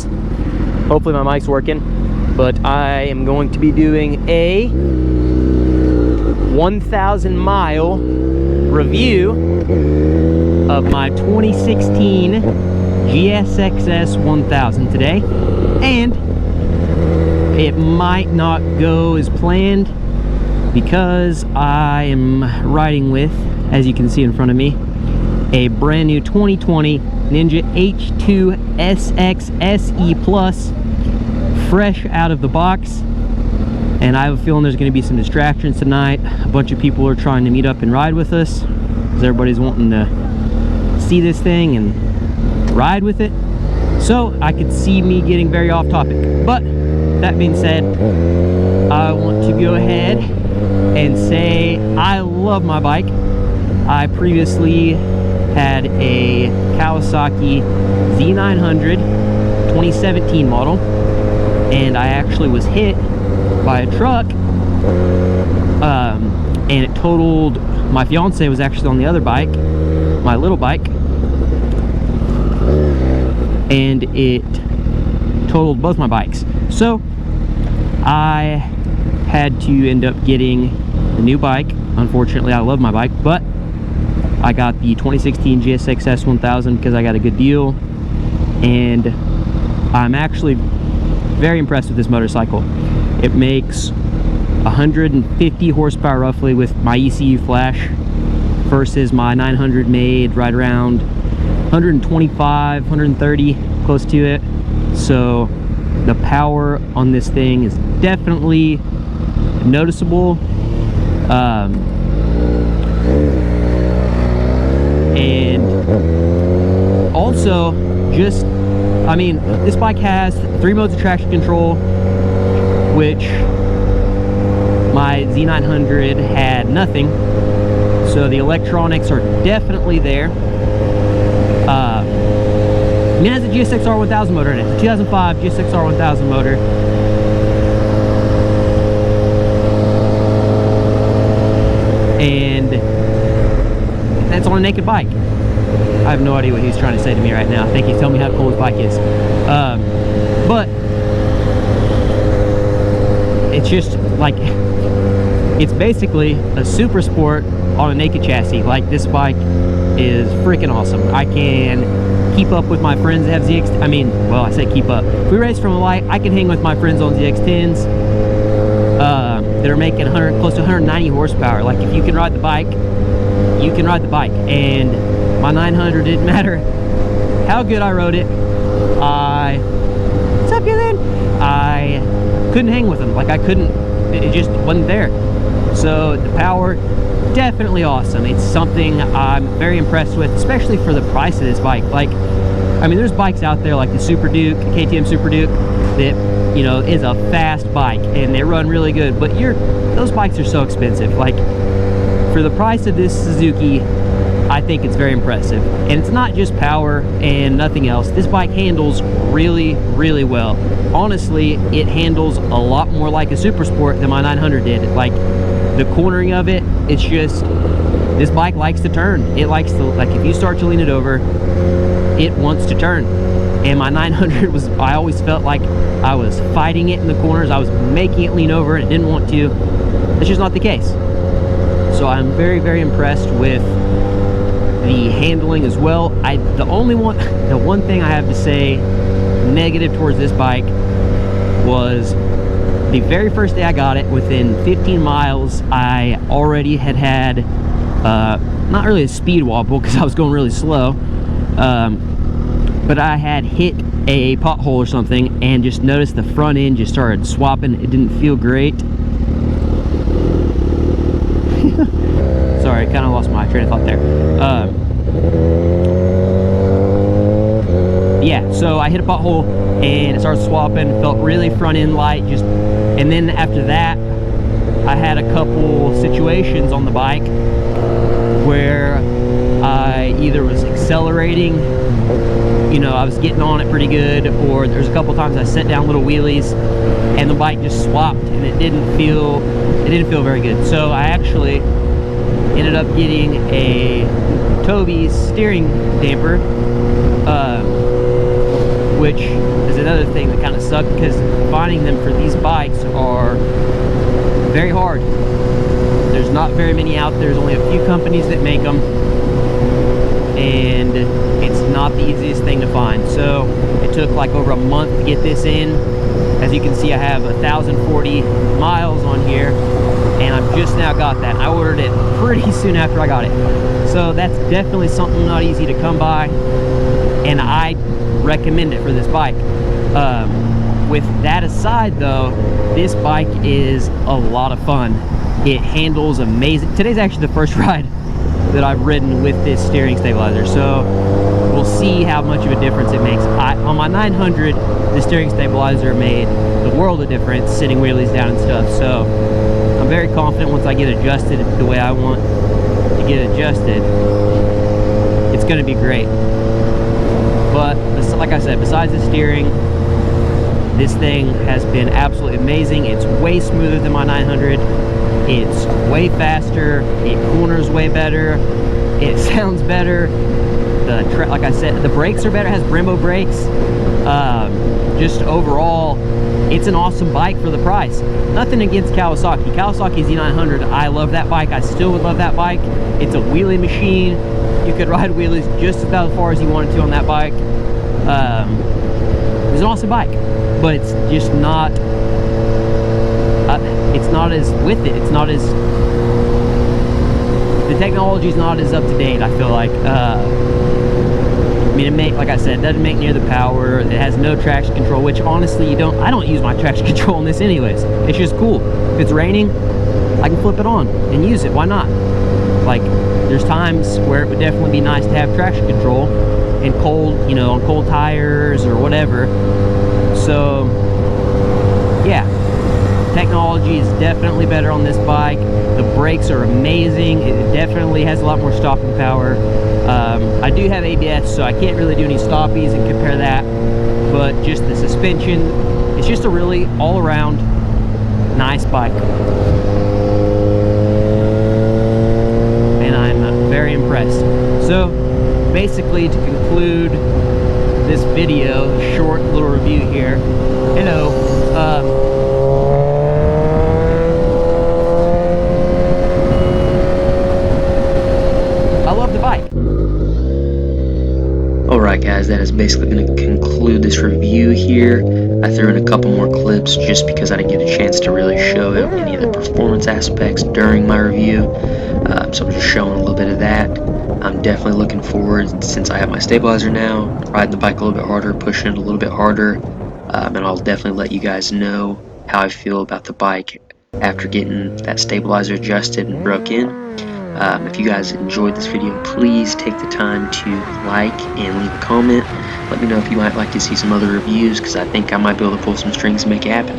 this. Hopefully my mic's working, but I am going to be doing a 1,000 mile review of my 2016 GSX-S 1000 today, and it might not go as planned because I am riding with, as you can see in front of me, a brand new 2020 Ninja H2 SX SE Plus, fresh out of the box. And I have a feeling there's going to be some distractions tonight. A bunch of people are trying to meet up and ride with us because everybody's wanting to see this thing and ride with it. So I could see me getting very off topic. But that being said, I want to go ahead and say I love my bike. I previously had a Kawasaki Z900 2017 model, and I actually was hit by a truck, and it totaled. My fiance was actually on the other bike, my little bike, and it totaled both my bikes. So I had to end up getting a new bike. Unfortunately, I love my bike, but I got the 2016 GSX-S 1000 because I got a good deal, and I'm actually very impressed with this motorcycle. It makes 150 horsepower roughly with my ECU flash versus my 900 made right around 125, 130, close to it. So the power on this thing is definitely noticeable. And also, just, I mean, this bike has 3 modes of traction control, which my Z900 had nothing. So the electronics are definitely there. It has a GSX-R 1000 motor in it. It's a 2005 GSX-R 1000 motor. And that's on a naked bike. I have no idea what he's trying to say to me right now. I think he's telling me how cool his bike is. But it's just like, it's basically a super sport on a naked chassis. Like, this bike is freaking awesome. I can keep up with my friends that have ZX, I mean, well, I say keep up. If we race from a light, I can hang with my friends on ZX-10s that are making close to 190 horsepower. Like, if you can ride the bike, you can ride the bike. And my 900, didn't matter how good I rode it, what's up, you then? I couldn't hang with them. Like, I couldn't, it just wasn't there. So the power, definitely awesome. It's something I'm very impressed with, especially for the price of this bike. Like, I mean, there's bikes out there like the Super Duke, KTM Super Duke, that, you know, is a fast bike and they run really good, but those bikes are so expensive. Like, for the price of this Suzuki, I think it's very impressive. And it's not just power and nothing else. This bike handles really, really well. Honestly, it handles a lot more like a Super Sport than my 900 did. Like, the cornering of it, it's just, this bike likes to turn. It likes to, like, if you start to lean it over, it wants to turn. And my 900 was, I always felt like I was fighting it in the corners. I was making it lean over and it didn't want to. That's just not the case. So I'm very, very impressed with the handling as well. The one thing I have to say negative towards this bike was the very first day I got it. Within 15 miles, I already had not really a speed wobble because I was going really slow, but I had hit a pothole or something and just noticed the front end just started swapping. It didn't feel great. Sorry, I kind of lost my train of thought there. Yeah, so I hit a pothole and it started swapping, felt really front end light, and then after that I had a couple situations on the bike where I either was accelerating, you know, I was getting on it pretty good, or there's a couple times I set down little wheelies and the bike just swapped and it didn't feel very good. So I actually ended up getting a Toby's steering damper, which is another thing that kind of sucked, because finding them for these bikes are very hard. There's not very many out there. There's only a few companies that make them, and it's not the easiest thing to find. So it took like over a month to get this in. As you can see, I have 1,040 miles on here, and I've just now got that. I ordered it pretty soon after I got it. So that's definitely something not easy to come by, and I recommend it for this bike. With that aside though, this bike is a lot of fun. It handles amazing. Today's actually the first ride that I've ridden with this steering stabilizer, so we'll see how much of a difference it makes. On my 900, the steering stabilizer made the world of difference, sitting wheelies down and stuff, so I'm very confident once I get adjusted the way I want to get adjusted, it's going to be great. But like I said, besides the steering, this thing has been absolutely amazing. It's way smoother than my 900. It's way faster. It corners way better. It sounds better. Like I said, the brakes are better. It has Brembo brakes. Just overall, it's an awesome bike for the price. Nothing against Kawasaki. Kawasaki Z900. I love that bike. I still would love that bike. It's a wheelie machine. You could ride wheelies just about as far as you wanted to on that bike. It's an awesome bike, but it's just not. It's not as with it. It's not as. The technology's not as up to date. I feel like. I mean, like I said, it doesn't make near the power. It has no traction control, which honestly, I don't use my traction control on this anyways. It's just cool. If it's raining, I can flip it on and use it. Why not? Like, there's times where it would definitely be nice to have traction control in cold, on cold tires or whatever. So, yeah, technology is definitely better on this bike. The brakes are amazing. It definitely has a lot more stopping power. I do have ABS, so I can't really do any stoppies and compare that, but just the suspension, it's just a really all-around nice bike. And I'm very impressed. So basically, to conclude this video, short little review here, I love the bike. Alright guys, that is basically going to conclude this review here. I threw in a couple more clips just because I didn't get a chance to really show any of the performance aspects during my review. So I'm just showing a little bit of that. I'm definitely looking forward, since I have my stabilizer now, riding the bike a little bit harder, pushing it a little bit harder, and I'll definitely let you guys know how I feel about the bike after getting that stabilizer adjusted and broke in. If you guys enjoyed this video, please take the time to like and leave a comment. Let me know if you might like to see some other reviews, because I think I might be able to pull some strings and make it happen.